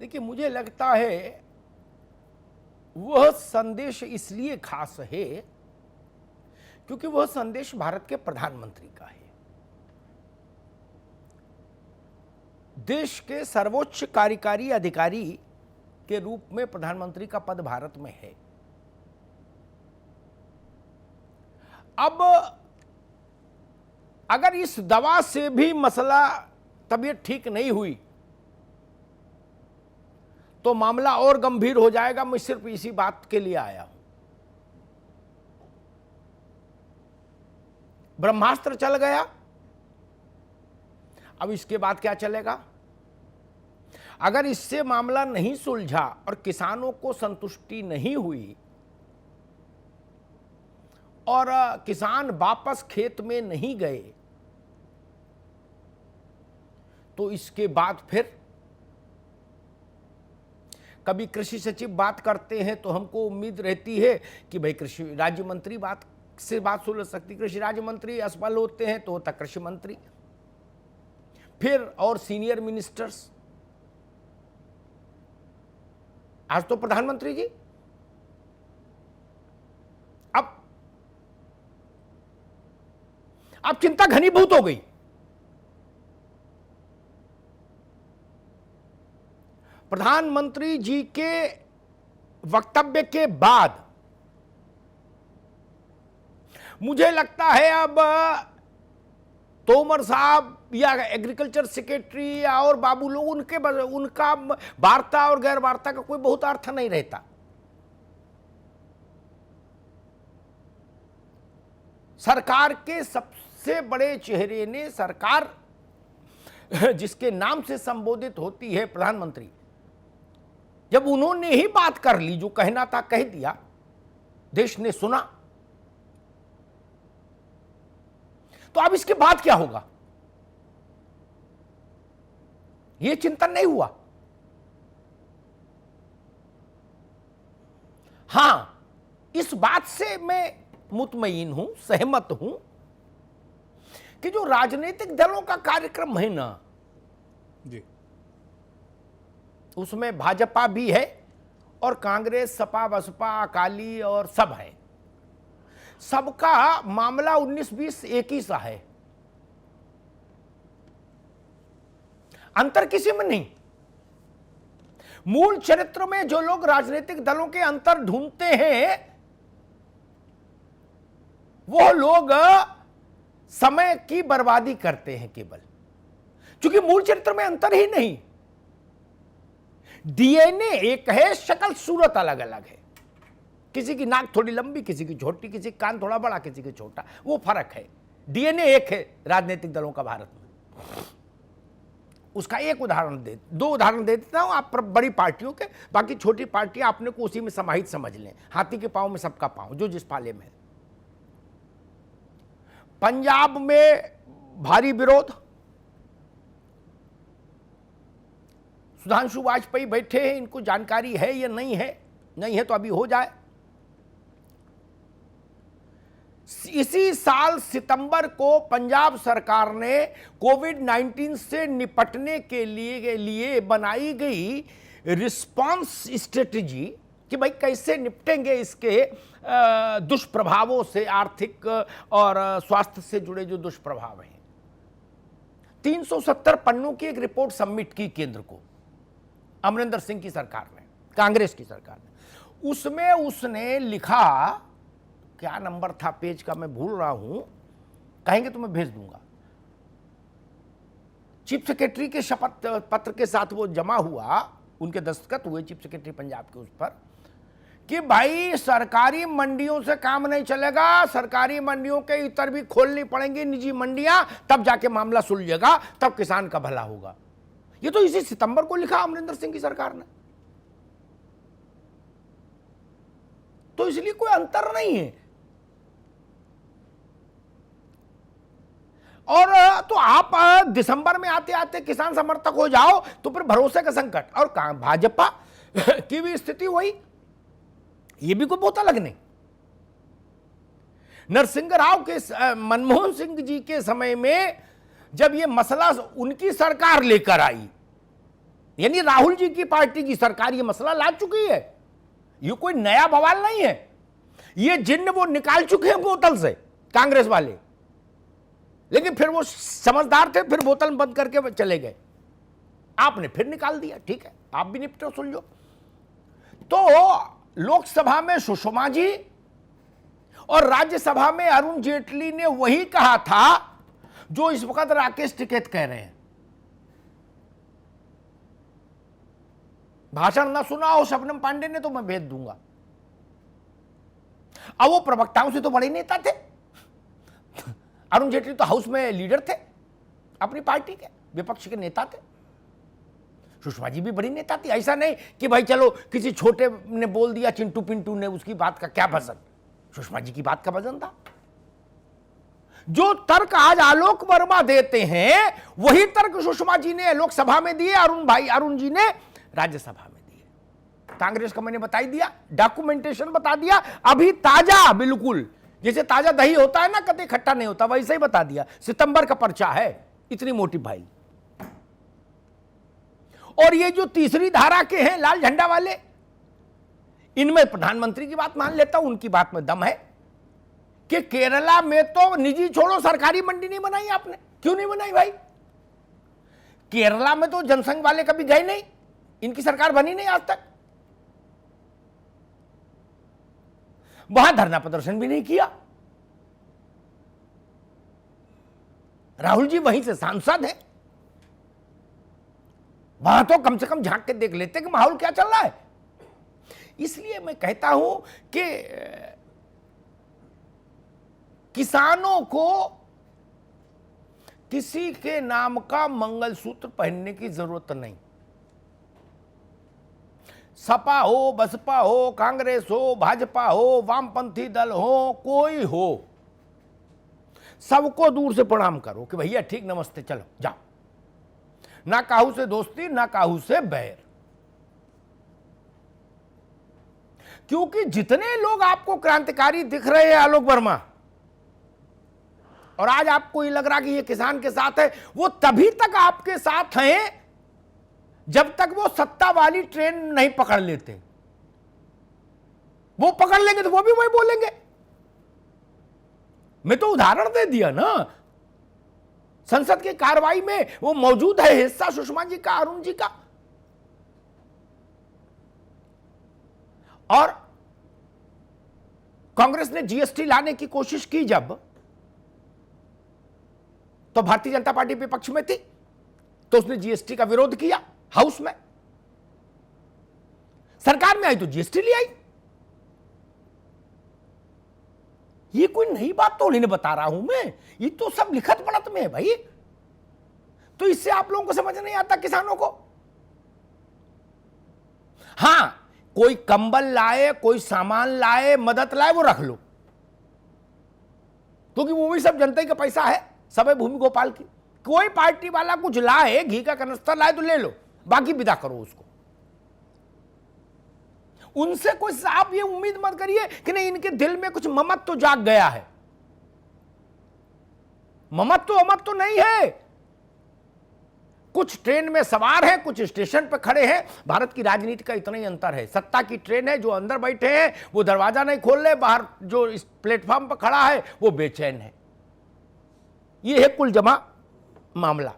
देखिए, मुझे लगता है वह संदेश इसलिए खास है क्योंकि वह संदेश भारत के प्रधानमंत्री का है। देश के सर्वोच्च कार्यकारी अधिकारी के रूप में प्रधानमंत्री का पद भारत में है। अब अगर इस दवा से भी मसला तबीयत ठीक नहीं हुई तो मामला और गंभीर हो जाएगा। मैं सिर्फ इसी बात के लिए आया हूं। ब्रह्मास्त्र चल गया, अब इसके बाद क्या चलेगा? अगर इससे मामला नहीं सुलझा और किसानों को संतुष्टि नहीं हुई और किसान वापस खेत में नहीं गए तो इसके बाद फिर कभी कृषि सचिव बात करते हैं तो हमको उम्मीद रहती है कि भाई कृषि राज्य मंत्री बात सुलझ सकती। कृषि राज्य मंत्री असफल होते हैं तो होता कृषि मंत्री, फिर और सीनियर मिनिस्टर्स। आज तो प्रधानमंत्री जी। अब चिंता घनीभूत हो गई। प्रधानमंत्री जी के वक्तव्य के बाद मुझे लगता है अब तोमर साहब या एग्रीकल्चर सेक्रेटरी या और बाबू लोग उनका वार्ता और गैर वार्ता का कोई बहुत अर्थ नहीं रहता। सरकार के सबसे बड़े चेहरे ने, सरकार जिसके नाम से संबोधित होती है प्रधानमंत्री, जब उन्होंने ही बात कर ली, जो कहना था कह दिया, देश ने सुना, तो अब इसके बाद क्या होगा यह चिंतन नहीं हुआ। हां, इस बात से मैं मुतमईन हूं, सहमत हूं कि जो राजनीतिक दलों का कार्यक्रम है ना जी, उसमें भाजपा भी है और कांग्रेस, सपा, बसपा, अकाली और सब है। सबका मामला 19-20 एक ही सा है, अंतर किसी में नहीं। मूल चरित्र में जो लोग राजनीतिक दलों के अंतर ढूंढते हैं वो लोग समय की बर्बादी करते हैं केवल, क्योंकि मूल चरित्र में अंतर ही नहीं। डीएनए एक है, शक्ल सूरत अलग अलग है। किसी की नाक थोड़ी लंबी, किसी की छोटी, किसी का कान थोड़ा बड़ा, किसी का छोटा, वो फर्क है। डीएनए एक है राजनीतिक दलों का भारत में। उसका एक उदाहरण दो उदाहरण दे देता हूं आप बड़ी पार्टियों के। बाकी छोटी पार्टियां अपने को उसी में समाहित समझ लें। हाथी के पांव में सबका पांव, जो जिस पाले में है। पंजाब में भारी विरोध, सुधांशु वाजपेयी बैठे हैं, इनको जानकारी है या नहीं है? नहीं है तो अभी हो जाए। इसी साल सितंबर को पंजाब सरकार ने कोविड-19 से निपटने के लिए बनाई गई रिस्पांस स्ट्रेटजी कि भाई कैसे निपटेंगे इसके दुष्प्रभावों से, आर्थिक और स्वास्थ्य से जुड़े जो दुष्प्रभाव हैं। 370 पन्नों की एक रिपोर्ट सबमिट की केंद्र को अमरिंदर सिंह की सरकार ने, कांग्रेस की सरकार ने। उसमें उसने लिखा, क्या नंबर था पेज का मैं भूल रहा हूं, कहेंगे तो मैं भेज दूंगा। चीफ सेक्रेटरी के शपथ पत्र के साथ वो जमा हुआ, उनके दस्तखत हुए चीफ सेक्रेटरी पंजाब के उस पर, कि भाई सरकारी मंडियों से काम नहीं चलेगा, सरकारी मंडियों के इतर भी खोलनी पड़ेंगी, निजी मंडियां, तब जाके मामला सुलझेगा, तब किसान का भला होगा। ये तो इसी सितंबर को लिखा अमरिंदर सिंह की सरकार ने। तो इसलिए कोई अंतर नहीं है। और तो आप दिसंबर में आते आते किसान समर्थक हो जाओ तो फिर भरोसे का संकट। और भाजपा की भी स्थिति वही, ये भी कोई बहुत अलग नहीं। नरसिंह राव के, मनमोहन सिंह जी के समय में जब ये मसला उनकी सरकार लेकर आई यानी राहुल जी की पार्टी की सरकार ये मसला ला चुकी है, ये कोई नया बवाल नहीं है। ये जिन्न वो निकाल चुके हैं बोतल से कांग्रेस वाले, लेकिन फिर वो समझदार थे, फिर बोतल बंद करके चले गए। आपने फिर निकाल दिया, ठीक है, आप भी निपटो सुलझो। तो लोकसभा में सुषमा जी और राज्यसभा में अरुण जेटली ने वही कहा था जो इस वक्त राकेश टिकैत कह रहे हैं। भाषण ना सुना हो शबनम पांडे ने तो मैं भेज दूंगा। अब वो प्रवक्ताओं से तो बड़े नेता थे। अरुण जेटली तो हाउस में लीडर थे अपनी पार्टी के, विपक्ष के नेता थे। सुषमा जी भी बड़ी नेता थी। ऐसा नहीं कि भाई चलो किसी छोटे ने बोल दिया, चिंटू पिंटू ने, उसकी बात का क्या वजन। सुषमा जी की बात का वजन था। जो तर्क आज आलोक वर्मा देते हैं वही तर्क सुषमा जी ने लोकसभा में दिए, अरुण जी ने राज्यसभा में दिए। कांग्रेस का मैंने बता ही दिया, डॉक्यूमेंटेशन बता दिया, अभी ताजा, बिल्कुल जैसे ताजा दही होता है ना, कभी खट्टा नहीं होता, वैसे ही बता दिया। सितंबर का पर्चा है, इतनी मोटी फाइल। और ये जो तीसरी धारा के हैं लाल झंडा वाले, इनमें प्रधानमंत्री की बात मान लेता हूं, उनकी बात में दम है कि केरला में तो निजी छोड़ो सरकारी मंडी नहीं बनाई आपने। क्यों नहीं बनाई भाई? केरला में तो जनसंघ वाले कभी गए नहीं, इनकी सरकार बनी नहीं आज तक। वहां धरना प्रदर्शन भी नहीं किया। राहुल जी वहीं से सांसद है, वहां तो कम से कम झांक के देख लेते कि माहौल क्या चल रहा है। इसलिए मैं कहता हूं कि किसानों को किसी के नाम का मंगलसूत्र पहनने की जरूरत नहीं। सपा हो, बसपा हो, कांग्रेस हो, भाजपा हो, वामपंथी दल हो, कोई हो, सबको दूर से प्रणाम करो कि भैया ठीक, नमस्ते, चलो जाओ। ना काहू से दोस्ती, ना काहू से बैर। क्योंकि जितने लोग आपको क्रांतिकारी दिख रहे हैं आलोक वर्मा, और आज आपको ये लग रहा कि ये किसान के साथ है, वो तभी तक आपके साथ हैं जब तक वो सत्ता वाली ट्रेन नहीं पकड़ लेते। वो पकड़ लेंगे तो वो भी वही बोलेंगे। मैं तो उदाहरण दे दिया ना, संसद की कार्रवाई में वो मौजूद है हिस्सा सुषमा जी का, अरुण जी का। और कांग्रेस ने जीएसटी लाने की कोशिश की जब, तो भारतीय जनता पार्टी विपक्ष में थी, तो उसने जीएसटी का विरोध किया हाउस में। सरकार में आई तो जीएसटी ले आई। ये कोई नई बात तो नहीं बता रहा हूं मैं, ये तो सब लिखत पढ़त में है भाई। तो इससे आप लोगों को समझ नहीं आता किसानों को। हां, कोई कंबल लाए, कोई सामान लाए, मदद लाए, वो रख लो, क्योंकि वो भी सब जनता का पैसा है, सब है भूमि गोपाल की। कोई पार्टी वाला कुछ लाए, घी का कनस्तर लाए तो ले लो, बाकी विदा करो उसको। उनसे कोई आप ये उम्मीद मत करिए कि नहीं इनके दिल में कुछ ममत तो जाग गया है। ममत तो अमत तो नहीं है। कुछ ट्रेन में सवार हैं, कुछ स्टेशन पर खड़े हैं। भारत की राजनीति का इतना ही अंतर है। सत्ता की ट्रेन है, जो अंदर बैठे हैं वो दरवाजा नहीं खोल रहे, बाहर जो इस प्लेटफॉर्म पर खड़ा है वो बेचैन है। ये है कुल जमा मामला।